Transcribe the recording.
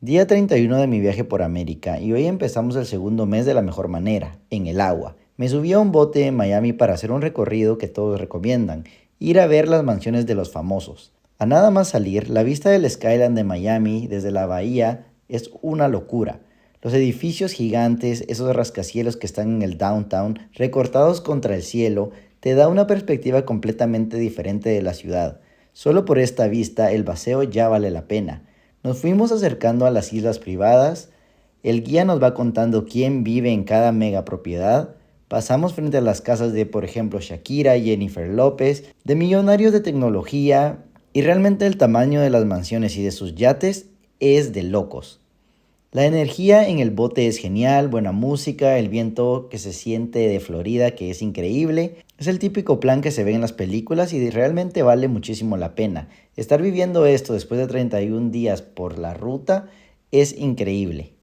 Día 31 de mi viaje por América y hoy empezamos el segundo mes de la mejor manera, en el agua. Me subí a un bote en Miami para hacer un recorrido que todos recomiendan, ir a ver las mansiones de los famosos. A nada más salir, la vista del skyline de Miami desde la bahía es una locura. Los edificios gigantes, esos rascacielos que están en el downtown, recortados contra el cielo, te da una perspectiva completamente diferente de la ciudad. Solo por esta vista el paseo ya vale la pena. Nos fuimos acercando a las islas privadas, el guía nos va contando quién vive en cada megapropiedad, pasamos frente a las casas de, por ejemplo, Shakira y Jennifer López, de millonarios de tecnología, y realmente el tamaño de las mansiones y de sus yates es de locos. La energía en el bote es genial, buena música, el viento que se siente de Florida que es increíble. Es el típico plan que se ve en las películas y realmente vale muchísimo la pena. Estar viviendo esto después de 31 días por la ruta es increíble.